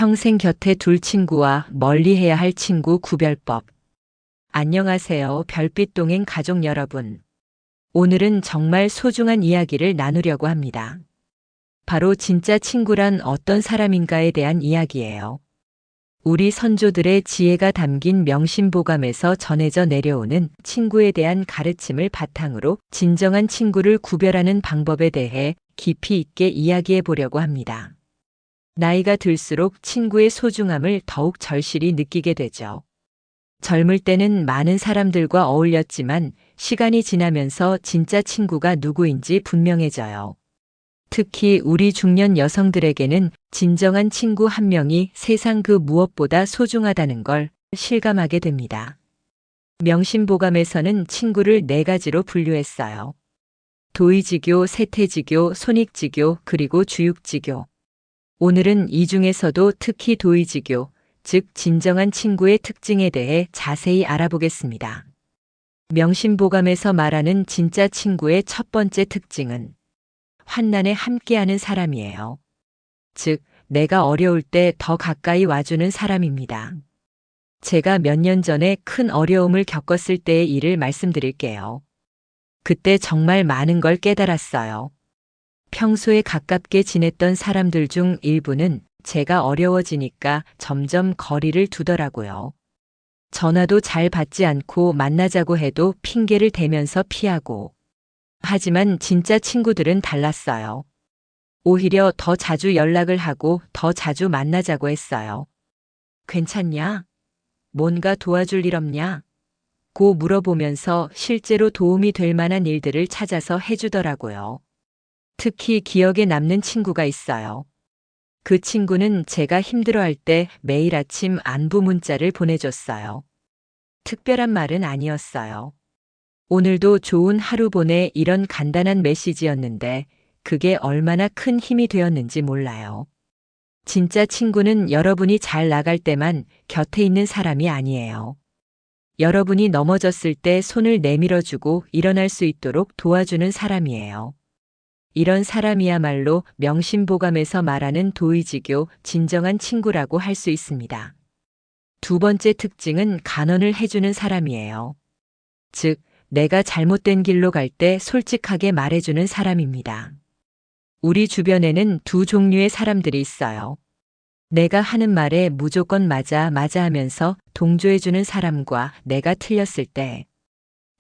평생 곁에 둘 친구와 멀리해야 할 친구 구별법. 안녕하세요, 별빛 동행 가족 여러분. 오늘은 정말 소중한 이야기를 나누려고 합니다. 바로 진짜 친구란 어떤 사람인가에 대한 이야기예요. 우리 선조들의 지혜가 담긴 명심보감에서 전해져 내려오는 친구에 대한 가르침을 바탕으로 진정한 친구를 구별하는 방법에 대해 깊이 있게 이야기해 보려고 합니다. 나이가 들수록 친구의 소중함을 더욱 절실히 느끼게 되죠. 젊을 때는 많은 사람들과 어울렸지만 시간이 지나면서 진짜 친구가 누구인지 분명해져요. 특히 우리 중년 여성들에게는 진정한 친구 한 명이 세상 그 무엇보다 소중하다는 걸 실감하게 됩니다. 명심보감에서는 친구를 4가지로 분류했어요. 도의지교, 세태지교, 손익지교, 그리고 주육지교. 오늘은 이 중에서도 특히 도의지교, 즉 진정한 친구의 특징에 대해 자세히 알아보겠습니다. 명심보감에서 말하는 진짜 친구의 첫 번째 특징은 환난에 함께하는 사람이에요. 즉, 내가 어려울 때 더 가까이 와주는 사람입니다. 제가 몇 년 전에 큰 어려움을 겪었을 때의 일을 말씀드릴게요. 그때 정말 많은 걸 깨달았어요. 평소에 가깝게 지냈던 사람들 중 일부는 제가 어려워지니까 점점 거리를 두더라고요. 전화도 잘 받지 않고 만나자고 해도 핑계를 대면서 피하고. 하지만 진짜 친구들은 달랐어요. 오히려 더 자주 연락을 하고 더 자주 만나자고 했어요. 괜찮냐? 뭔가 도와줄 일 없냐? 고 물어보면서 실제로 도움이 될 만한 일들을 찾아서 해주더라고요. 특히 기억에 남는 친구가 있어요. 그 친구는 제가 힘들어할 때 매일 아침 안부 문자를 보내줬어요. 특별한 말은 아니었어요. 오늘도 좋은 하루 보내, 이런 간단한 메시지였는데 그게 얼마나 큰 힘이 되었는지 몰라요. 진짜 친구는 여러분이 잘 나갈 때만 곁에 있는 사람이 아니에요. 여러분이 넘어졌을 때 손을 내밀어주고 일어날 수 있도록 도와주는 사람이에요. 이런 사람이야말로 명심보감에서 말하는 도의지교, 진정한 친구라고 할 수 있습니다. 두 번째 특징은 간언을 해주는 사람이에요. 즉, 내가 잘못된 길로 갈 때 솔직하게 말해주는 사람입니다. 우리 주변에는 두 종류의 사람들이 있어요. 내가 하는 말에 무조건 맞아 하면서 동조해주는 사람과 내가 틀렸을 때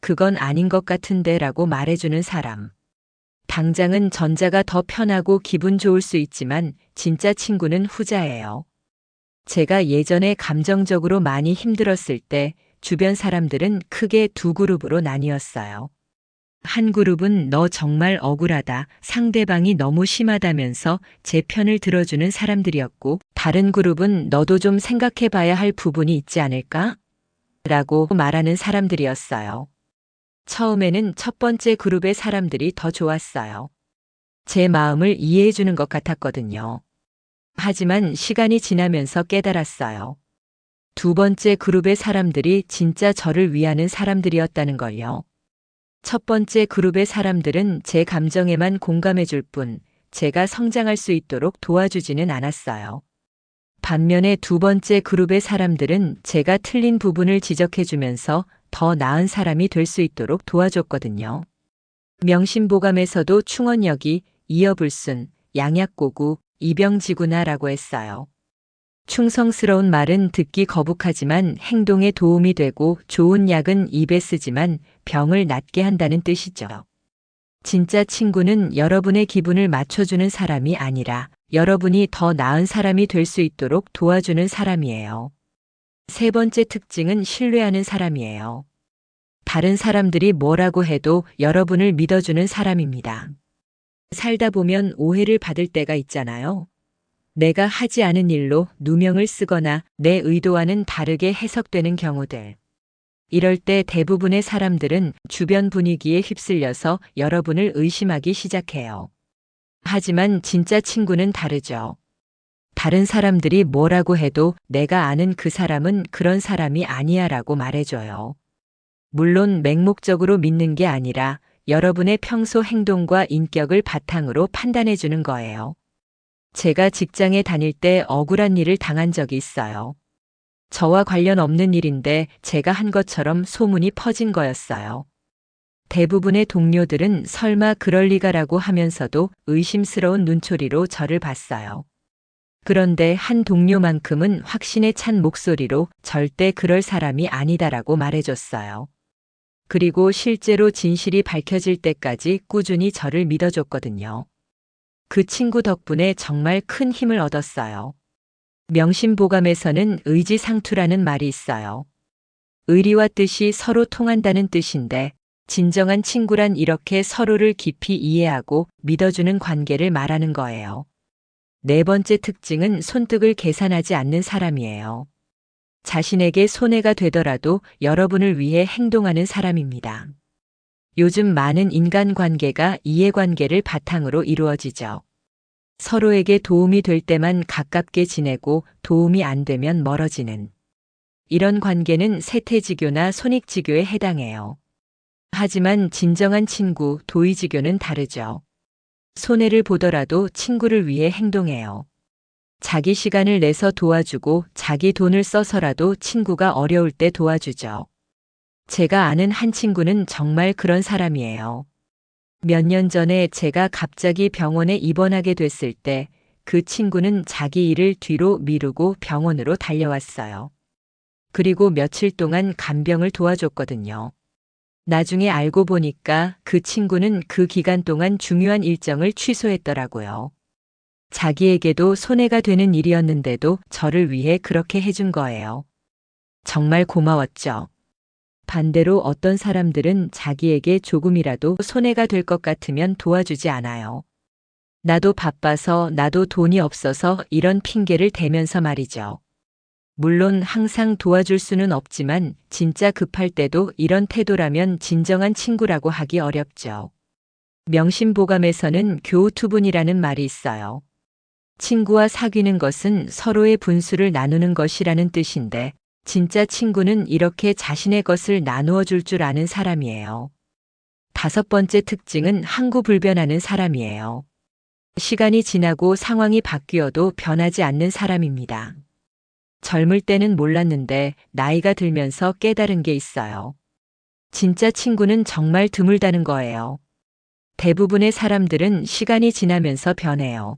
그건 아닌 것 같은데 라고 말해주는 사람. 당장은 전자가 더 편하고 기분 좋을 수 있지만 진짜 친구는 후자예요. 제가 예전에 감정적으로 많이 힘들었을 때 주변 사람들은 크게 두 그룹으로 나뉘었어요. 한 그룹은 너 정말 억울하다, 상대방이 너무 심하다면서 제 편을 들어주는 사람들이었고, 다른 그룹은 너도 좀 생각해 봐야 할 부분이 있지 않을까? 라고 말하는 사람들이었어요. 처음에는 첫 번째 그룹의 사람들이 더 좋았어요. 제 마음을 이해해 주는 것 같았거든요. 하지만 시간이 지나면서 깨달았어요. 두 번째 그룹의 사람들이 진짜 저를 위하는 사람들이었다는 걸요. 첫 번째 그룹의 사람들은 제 감정에만 공감해 줄 뿐, 제가 성장할 수 있도록 도와주지는 않았어요. 반면에 두 번째 그룹의 사람들은 제가 틀린 부분을 지적해 주면서 더 나은 사람이 될 수 있도록 도와줬거든요. 명심보감에서도 충언여기, 이어불순, 양약고구, 이병지구나라고 했어요. 충성스러운 말은 듣기 거북하지만 행동에 도움이 되고 좋은 약은 입에 쓰지만 병을 낫게 한다는 뜻이죠. 진짜 친구는 여러분의 기분을 맞춰주는 사람이 아니라 여러분이 더 나은 사람이 될 수 있도록 도와주는 사람이에요. 세 번째 특징은 신뢰하는 사람이에요. 다른 사람들이 뭐라고 해도 여러분을 믿어주는 사람입니다. 살다 보면 오해를 받을 때가 있잖아요. 내가 하지 않은 일로 누명을 쓰거나 내 의도와는 다르게 해석되는 경우들. 이럴 때 대부분의 사람들은 주변 분위기에 휩쓸려서 여러분을 의심하기 시작해요. 하지만 진짜 친구는 다르죠. 다른 사람들이 뭐라고 해도 내가 아는 그 사람은 그런 사람이 아니야 라고 말해줘요. 물론 맹목적으로 믿는 게 아니라 여러분의 평소 행동과 인격을 바탕으로 판단해 주는 거예요. 제가 직장에 다닐 때 억울한 일을 당한 적이 있어요. 저와 관련 없는 일인데 제가 한 것처럼 소문이 퍼진 거였어요. 대부분의 동료들은 설마 그럴 리가라고 하면서도 의심스러운 눈초리로 저를 봤어요. 그런데 한 동료만큼은 확신에 찬 목소리로 절대 그럴 사람이 아니다라고 말해줬어요. 그리고 실제로 진실이 밝혀질 때까지 꾸준히 저를 믿어줬거든요. 그 친구 덕분에 정말 큰 힘을 얻었어요. 명심보감에서는 의지상투라는 말이 있어요. 의리와 뜻이 서로 통한다는 뜻인데, 진정한 친구란 이렇게 서로를 깊이 이해하고 믿어주는 관계를 말하는 거예요. 네 번째 특징은 손득을 계산하지 않는 사람이에요. 자신에게 손해가 되더라도 여러분을 위해 행동하는 사람입니다. 요즘 많은 인간관계가 이해관계를 바탕으로 이루어지죠. 서로에게 도움이 될 때만 가깝게 지내고 도움이 안 되면 멀어지는. 이런 관계는 세태지교나 손익지교에 해당해요. 하지만 진정한 친구, 도의지교는 다르죠. 손해를 보더라도 친구를 위해 행동해요. 자기 시간을 내서 도와주고 자기 돈을 써서라도 친구가 어려울 때 도와주죠. 제가 아는 한 친구는 정말 그런 사람이에요. 몇 년 전에 제가 갑자기 병원에 입원하게 됐을 때 그 친구는 자기 일을 뒤로 미루고 병원으로 달려왔어요. 그리고 며칠 동안 간병을 도와줬거든요. 나중에 알고 보니까 그 친구는 그 기간 동안 중요한 일정을 취소했더라고요. 자기에게도 손해가 되는 일이었는데도 저를 위해 그렇게 해준 거예요. 정말 고마웠죠. 반대로 어떤 사람들은 자기에게 조금이라도 손해가 될 것 같으면 도와주지 않아요. 나도 바빠서, 나도 돈이 없어서 이런 핑계를 대면서 말이죠. 물론 항상 도와줄 수는 없지만 진짜 급할 때도 이런 태도라면 진정한 친구라고 하기 어렵죠. 명심보감에서는 교우투분이라는 말이 있어요. 친구와 사귀는 것은 서로의 분수를 나누는 것이라는 뜻인데, 진짜 친구는 이렇게 자신의 것을 나누어 줄 줄 아는 사람이에요. 다섯 번째 특징은 항구불변하는 사람이에요. 시간이 지나고 상황이 바뀌어도 변하지 않는 사람입니다. 젊을 때는 몰랐는데 나이가 들면서 깨달은 게 있어요. 진짜 친구는 정말 드물다는 거예요. 대부분의 사람들은 시간이 지나면서 변해요.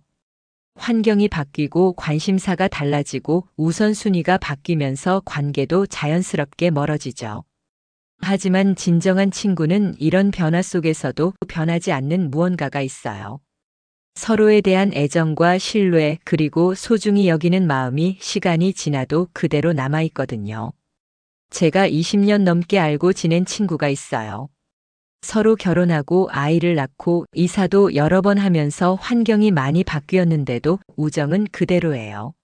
환경이 바뀌고 관심사가 달라지고 우선순위가 바뀌면서 관계도 자연스럽게 멀어지죠. 하지만 진정한 친구는 이런 변화 속에서도 변하지 않는 무언가가 있어요. 서로에 대한 애정과 신뢰 그리고 소중히 여기는 마음이 시간이 지나도 그대로 남아있거든요. 제가 20년 넘게 알고 지낸 친구가 있어요. 서로 결혼하고 아이를 낳고 이사도 여러 번 하면서 환경이 많이 바뀌었는데도 우정은 그대로예요.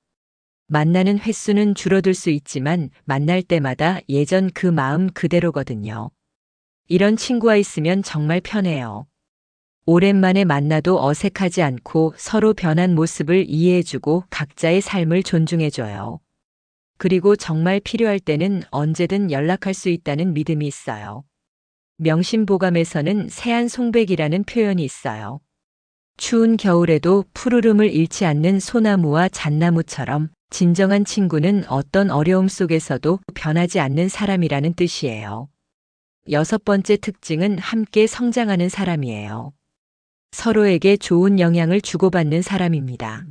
만나는 횟수는 줄어들 수 있지만 만날 때마다 예전 그 마음 그대로거든요. 이런 친구와 있으면 정말 편해요. 오랜만에 만나도 어색하지 않고 서로 변한 모습을 이해해주고 각자의 삶을 존중해줘요. 그리고 정말 필요할 때는 언제든 연락할 수 있다는 믿음이 있어요. 명심보감에서는 세안송백이라는 표현이 있어요. 추운 겨울에도 푸르름을 잃지 않는 소나무와 잣나무처럼 진정한 친구는 어떤 어려움 속에서도 변하지 않는 사람이라는 뜻이에요. 여섯 번째 특징은 함께 성장하는 사람이에요. 서로에게 좋은 영향을 주고받는 사람입니다.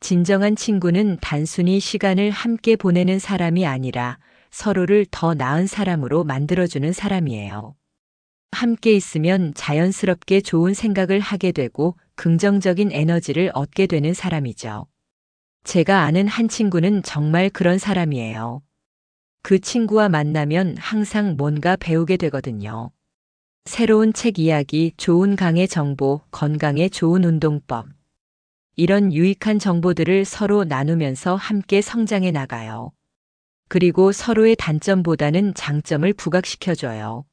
진정한 친구는 단순히 시간을 함께 보내는 사람이 아니라 서로를 더 나은 사람으로 만들어주는 사람이에요. 함께 있으면 자연스럽게 좋은 생각을 하게 되고 긍정적인 에너지를 얻게 되는 사람이죠. 제가 아는 한 친구는 정말 그런 사람이에요. 그 친구와 만나면 항상 뭔가 배우게 되거든요. 새로운 책 이야기, 좋은 강의 정보, 건강에 좋은 운동법. 이런 유익한 정보들을 서로 나누면서 함께 성장해 나가요. 그리고 서로의 단점보다는 장점을 부각시켜줘요.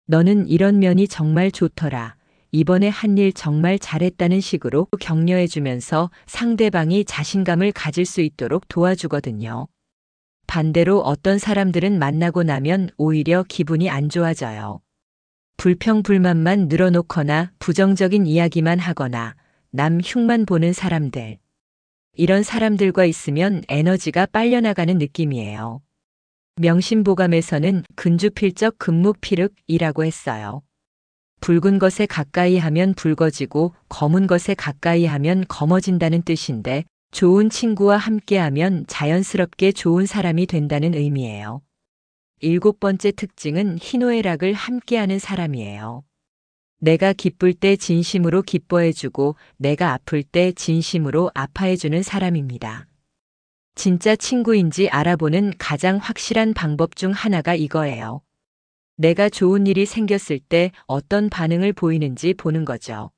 너는 이런 면이 정말 좋더라. 이번에 한 일 정말 잘했다는 식으로 격려해주면서 상대방이 자신감을 가질 수 있도록 도와주거든요. 반대로 어떤 사람들은 만나고 나면 오히려 기분이 안 좋아져요. 불평불만만 늘어놓거나 부정적인 이야기만 하거나 남 흉만 보는 사람들. 이런 사람들과 있으면 에너지가 빨려나가는 느낌이에요. 명심보감에서는 근주필적 금묵필흑이라고 했어요. 붉은 것에 가까이 하면 붉어지고 검은 것에 가까이 하면 검어진다는 뜻인데 좋은 친구와 함께하면 자연스럽게 좋은 사람이 된다는 의미예요. 7번째 특징은 희노애락을 함께하는 사람이에요. 내가 기쁠 때 진심으로 기뻐해주고 내가 아플 때 진심으로 아파해주는 사람입니다. 진짜 친구인지 알아보는 가장 확실한 방법 중 하나가 이거예요. 내가 좋은 일이 생겼을 때 어떤 반응을 보이는지 보는 거죠.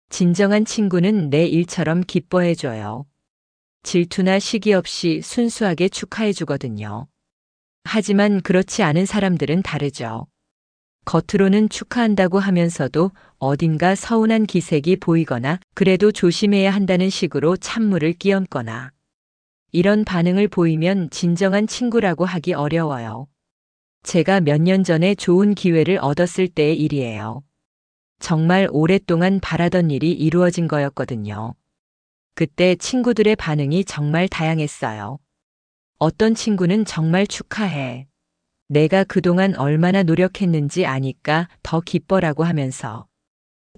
진정한 친구는 내 일처럼 기뻐해줘요. 질투나 시기 없이 순수하게 축하해주거든요. 하지만 그렇지 않은 사람들은 다르죠. 겉으로는 축하한다고 하면서도 어딘가 서운한 기색이 보이거나 그래도 조심해야 한다는 식으로 찬물을 끼얹거나 이런 반응을 보이면 진정한 친구라고 하기 어려워요. 제가 몇 년 전에 좋은 기회를 얻었을 때의 일이에요. 정말 오랫동안 바라던 일이 이루어진 거였거든요. 그때 친구들의 반응이 정말 다양했어요. 어떤 친구는 정말 축하해. 내가 그동안 얼마나 노력했는지 아니까 더 기뻐라고 하면서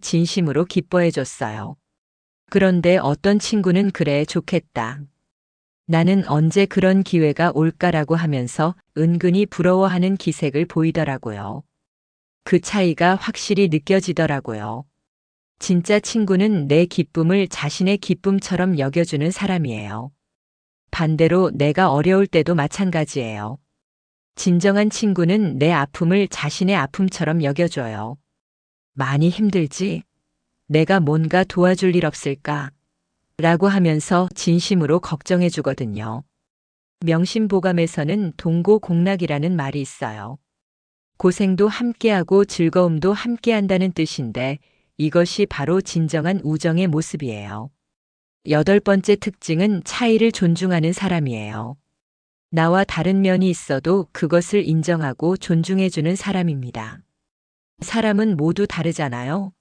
진심으로 기뻐해 줬어요. 그런데 어떤 친구는 그래 좋겠다. 나는 언제 그런 기회가 올까라고 하면서 은근히 부러워하는 기색을 보이더라고요. 그 차이가 확실히 느껴지더라고요. 진짜 친구는 내 기쁨을 자신의 기쁨처럼 여겨주는 사람이에요. 반대로 내가 어려울 때도 마찬가지예요. 진정한 친구는 내 아픔을 자신의 아픔처럼 여겨줘요. 많이 힘들지? 내가 뭔가 도와줄 일 없을까? 라고 하면서 진심으로 걱정해 주거든요. 명심보감에서는 동고공락이라는 말이 있어요. 고생도 함께하고 즐거움도 함께한다는 뜻인데 이것이 바로 진정한 우정의 모습이에요. 8번째 특징은 차이를 존중하는 사람이에요. 나와 다른 면이 있어도 그것을 인정하고 존중해주는 사람입니다. 사람은 모두 다르잖아요.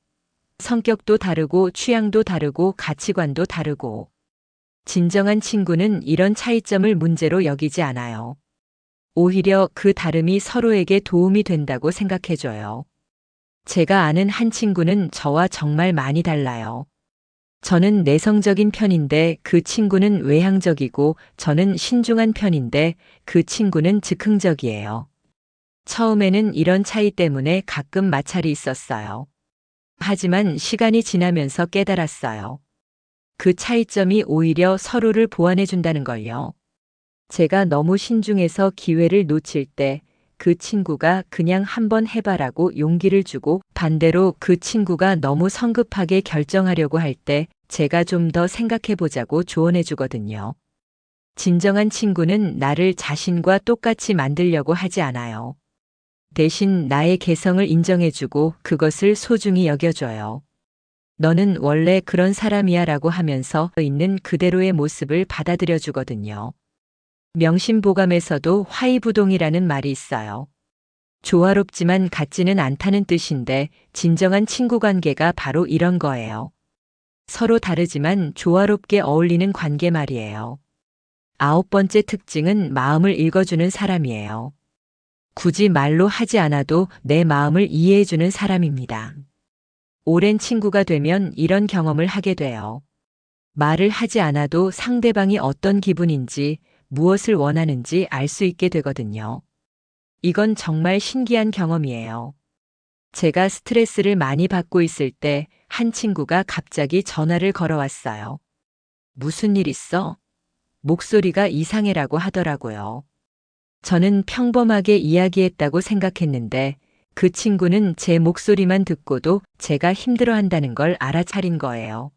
성격도 다르고 취향도 다르고 가치관도 다르고. 진정한 친구는 이런 차이점을 문제로 여기지 않아요. 오히려 그 다름이 서로에게 도움이 된다고 생각해줘요. 제가 아는 한 친구는 저와 정말 많이 달라요. 저는 내성적인 편인데 그 친구는 외향적이고 저는 신중한 편인데 그 친구는 즉흥적이에요. 처음에는 이런 차이 때문에 가끔 마찰이 있었어요. 하지만 시간이 지나면서 깨달았어요. 그 차이점이 오히려 서로를 보완해 준다는 걸요. 제가 너무 신중해서 기회를 놓칠 때 그 친구가 그냥 한번 해봐라고 용기를 주고 반대로 그 친구가 너무 성급하게 결정하려고 할 때 제가 좀 더 생각해보자고 조언해 주거든요. 진정한 친구는 나를 자신과 똑같이 만들려고 하지 않아요. 대신 나의 개성을 인정해주고 그것을 소중히 여겨줘요. 너는 원래 그런 사람이야 라고 하면서 있는 그대로의 모습을 받아들여 주거든요. 명심보감에서도 화이부동이라는 말이 있어요. 조화롭지만 같지는 않다는 뜻인데 진정한 친구 관계가 바로 이런 거예요. 서로 다르지만 조화롭게 어울리는 관계 말이에요. 9번째 특징은 마음을 읽어주는 사람이에요. 굳이 말로 하지 않아도 내 마음을 이해해주는 사람입니다. 오랜 친구가 되면 이런 경험을 하게 돼요. 말을 하지 않아도 상대방이 어떤 기분인지 무엇을 원하는지 알 수 있게 되거든요. 이건 정말 신기한 경험이에요. 제가 스트레스를 많이 받고 있을 때 한 친구가 갑자기 전화를 걸어왔어요. 무슨 일 있어? 목소리가 이상해라고 하더라고요. 저는 평범하게 이야기했다고 생각했는데 그 친구는 제 목소리만 듣고도 제가 힘들어한다는 걸 알아차린 거예요.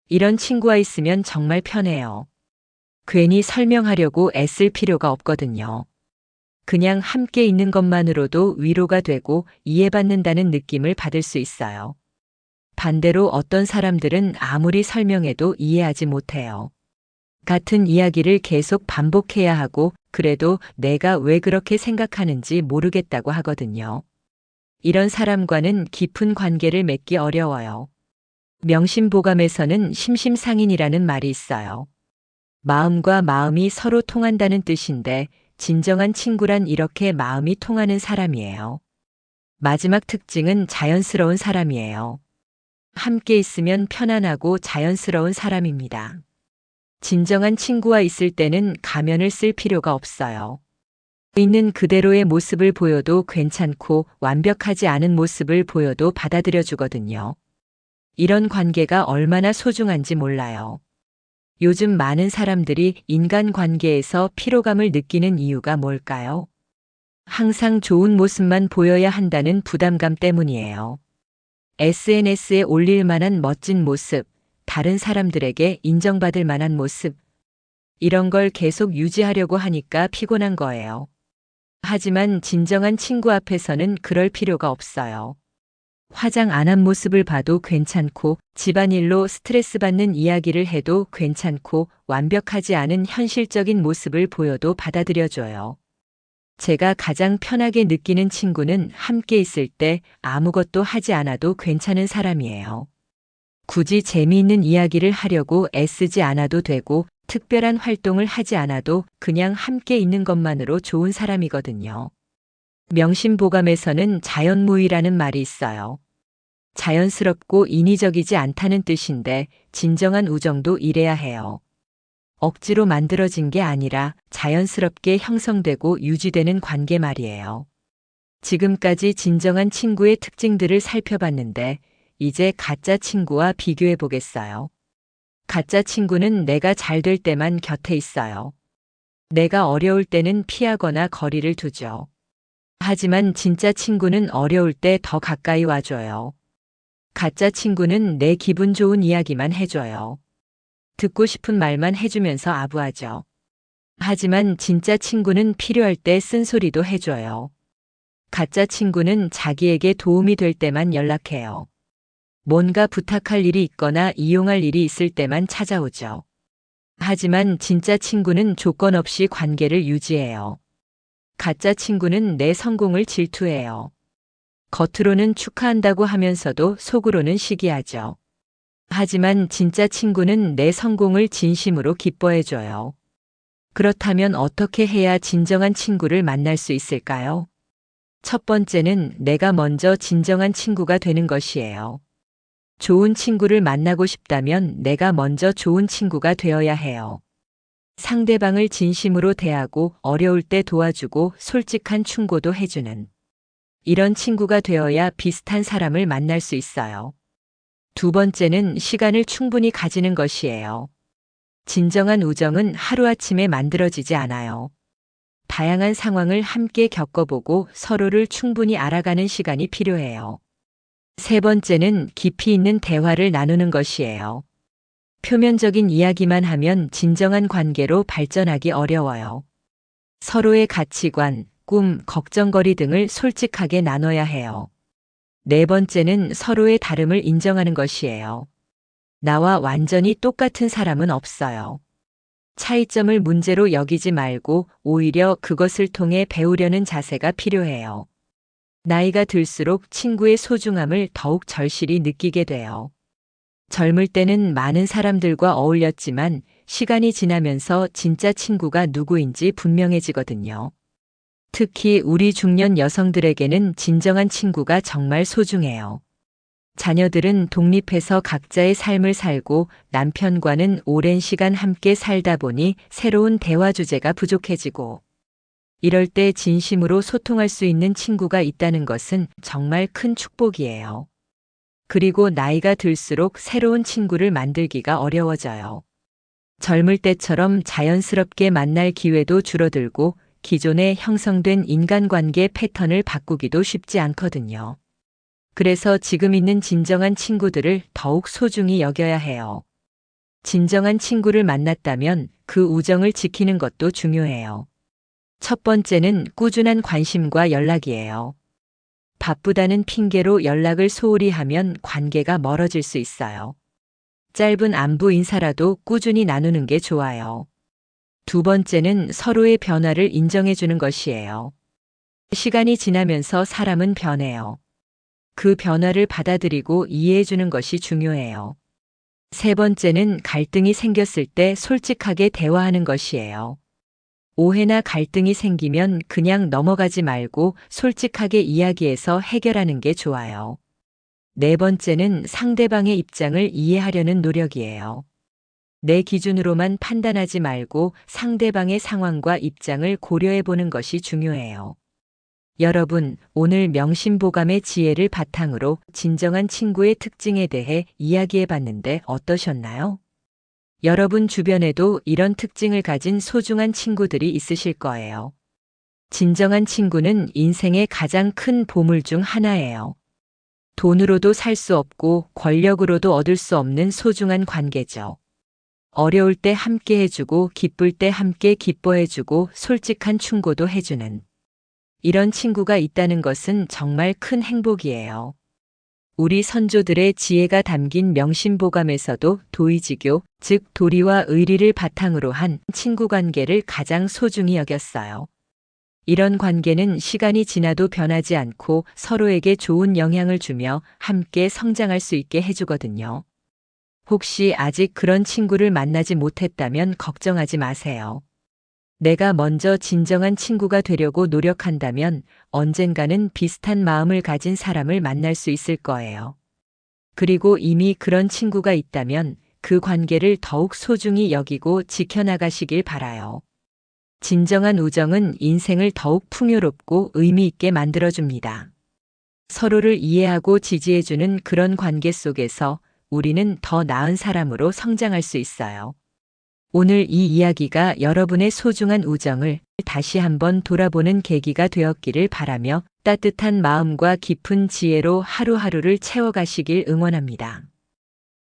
이런 친구와 있으면 정말 편해요. 괜히 설명하려고 애쓸 필요가 없거든요. 그냥 함께 있는 것만으로도 위로가 되고 이해받는다는 느낌을 받을 수 있어요. 반대로 어떤 사람들은 아무리 설명해도 이해하지 못해요. 같은 이야기를 계속 반복해야 하고 그래도 내가 왜 그렇게 생각하는지 모르겠다고 하거든요. 이런 사람과는 깊은 관계를 맺기 어려워요. 명심보감에서는 심심상인이라는 말이 있어요. 마음과 마음이 서로 통한다는 뜻인데 진정한 친구란 이렇게 마음이 통하는 사람이에요. 마지막 특징은 자연스러운 사람이에요. 함께 있으면 편안하고 자연스러운 사람입니다. 진정한 친구와 있을 때는 가면을 쓸 필요가 없어요. 있는 그대로의 모습을 보여도 괜찮고 완벽하지 않은 모습을 보여도 받아들여 주거든요. 이런 관계가 얼마나 소중한지 몰라요. 요즘 많은 사람들이 인간관계에서 피로감을 느끼는 이유가 뭘까요? 항상 좋은 모습만 보여야 한다는 부담감 때문이에요. SNS에 올릴 만한 멋진 모습, 다른 사람들에게 인정받을 만한 모습, 이런 걸 계속 유지하려고 하니까 피곤한 거예요. 하지만 진정한 친구 앞에서는 그럴 필요가 없어요. 화장 안 한 모습을 봐도 괜찮고, 집안일로 스트레스 받는 이야기를 해도 괜찮고, 완벽하지 않은 현실적인 모습을 보여도 받아들여줘요. 제가 가장 편하게 느끼는 친구는 함께 있을 때 아무것도 하지 않아도 괜찮은 사람이에요. 굳이 재미있는 이야기를 하려고 애쓰지 않아도 되고, 특별한 활동을 하지 않아도 그냥 함께 있는 것만으로 좋은 사람이거든요. 명심보감에서는 자연무의라는 말이 있어요. 자연스럽고 인위적이지 않다는 뜻인데 진정한 우정도 이래야 해요. 억지로 만들어진 게 아니라 자연스럽게 형성되고 유지되는 관계 말이에요. 지금까지 진정한 친구의 특징들을 살펴봤는데 이제 가짜 친구와 비교해 보겠어요. 가짜 친구는 내가 잘 될 때만 곁에 있어요. 내가 어려울 때는 피하거나 거리를 두죠. 하지만 진짜 친구는 어려울 때 더 가까이 와줘요. 가짜 친구는 내 기분 좋은 이야기만 해줘요. 듣고 싶은 말만 해주면서 아부하죠. 하지만 진짜 친구는 필요할 때 쓴소리도 해줘요. 가짜 친구는 자기에게 도움이 될 때만 연락해요. 뭔가 부탁할 일이 있거나 이용할 일이 있을 때만 찾아오죠. 하지만 진짜 친구는 조건 없이 관계를 유지해요. 가짜 친구는 내 성공을 질투해요. 겉으로는 축하한다고 하면서도 속으로는 시기하죠. 하지만 진짜 친구는 내 성공을 진심으로 기뻐해줘요. 그렇다면 어떻게 해야 진정한 친구를 만날 수 있을까요? 첫 번째는 내가 먼저 진정한 친구가 되는 것이에요. 좋은 친구를 만나고 싶다면 내가 먼저 좋은 친구가 되어야 해요. 상대방을 진심으로 대하고 어려울 때 도와주고 솔직한 충고도 해주는 이런 친구가 되어야 비슷한 사람을 만날 수 있어요. 두 번째는 시간을 충분히 가지는 것이에요. 진정한 우정은 하루아침에 만들어지지 않아요. 다양한 상황을 함께 겪어보고 서로를 충분히 알아가는 시간이 필요해요. 세 번째는 깊이 있는 대화를 나누는 것이에요. 표면적인 이야기만 하면 진정한 관계로 발전하기 어려워요. 서로의 가치관, 꿈, 걱정거리 등을 솔직하게 나눠야 해요. 네 번째는 서로의 다름을 인정하는 것이에요. 나와 완전히 똑같은 사람은 없어요. 차이점을 문제로 여기지 말고 오히려 그것을 통해 배우려는 자세가 필요해요. 나이가 들수록 친구의 소중함을 더욱 절실히 느끼게 돼요. 젊을 때는 많은 사람들과 어울렸지만 시간이 지나면서 진짜 친구가 누구인지 분명해지거든요. 특히 우리 중년 여성들에게는 진정한 친구가 정말 소중해요. 자녀들은 독립해서 각자의 삶을 살고 남편과는 오랜 시간 함께 살다 보니 새로운 대화 주제가 부족해지고 이럴 때 진심으로 소통할 수 있는 친구가 있다는 것은 정말 큰 축복이에요. 그리고 나이가 들수록 새로운 친구를 만들기가 어려워져요. 젊을 때처럼 자연스럽게 만날 기회도 줄어들고 기존에 형성된 인간관계 패턴을 바꾸기도 쉽지 않거든요. 그래서 지금 있는 진정한 친구들을 더욱 소중히 여겨야 해요. 진정한 친구를 만났다면 그 우정을 지키는 것도 중요해요. 첫 번째는 꾸준한 관심과 연락이에요. 바쁘다는 핑계로 연락을 소홀히 하면 관계가 멀어질 수 있어요. 짧은 안부 인사라도 꾸준히 나누는 게 좋아요. 두 번째는 서로의 변화를 인정해 주는 것이에요. 시간이 지나면서 사람은 변해요. 그 변화를 받아들이고 이해해주는 것이 중요해요. 세 번째는 갈등이 생겼을 때 솔직하게 대화하는 것이에요. 오해나 갈등이 생기면 그냥 넘어가지 말고 솔직하게 이야기해서 해결하는 게 좋아요. 네 번째는 상대방의 입장을 이해하려는 노력이에요. 내 기준으로만 판단하지 말고 상대방의 상황과 입장을 고려해 보는 것이 중요해요. 여러분, 오늘 명심보감의 지혜를 바탕으로 진정한 친구의 특징에 대해 이야기해 봤는데 어떠셨나요? 여러분 주변에도 이런 특징을 가진 소중한 친구들이 있으실 거예요. 진정한 친구는 인생의 가장 큰 보물 중 하나예요. 돈으로도 살 수 없고 권력으로도 얻을 수 없는 소중한 관계죠. 어려울 때 함께 해주고 기쁠 때 함께 기뻐해주고 솔직한 충고도 해주는 이런 친구가 있다는 것은 정말 큰 행복이에요. 우리 선조들의 지혜가 담긴 명심보감에서도 도의지교, 즉 도리와 의리를 바탕으로 한 친구 관계를 가장 소중히 여겼어요. 이런 관계는 시간이 지나도 변하지 않고 서로에게 좋은 영향을 주며 함께 성장할 수 있게 해주거든요. 혹시 아직 그런 친구를 만나지 못했다면 걱정하지 마세요. 내가 먼저 진정한 친구가 되려고 노력한다면 언젠가는 비슷한 마음을 가진 사람을 만날 수 있을 거예요. 그리고 이미 그런 친구가 있다면 그 관계를 더욱 소중히 여기고 지켜나가시길 바라요. 진정한 우정은 인생을 더욱 풍요롭고 의미 있게 만들어줍니다. 서로를 이해하고 지지해주는 그런 관계 속에서 우리는 더 나은 사람으로 성장할 수 있어요. 오늘 이 이야기가 여러분의 소중한 우정을 다시 한번 돌아보는 계기가 되었기를 바라며 따뜻한 마음과 깊은 지혜로 하루하루를 채워가시길 응원합니다.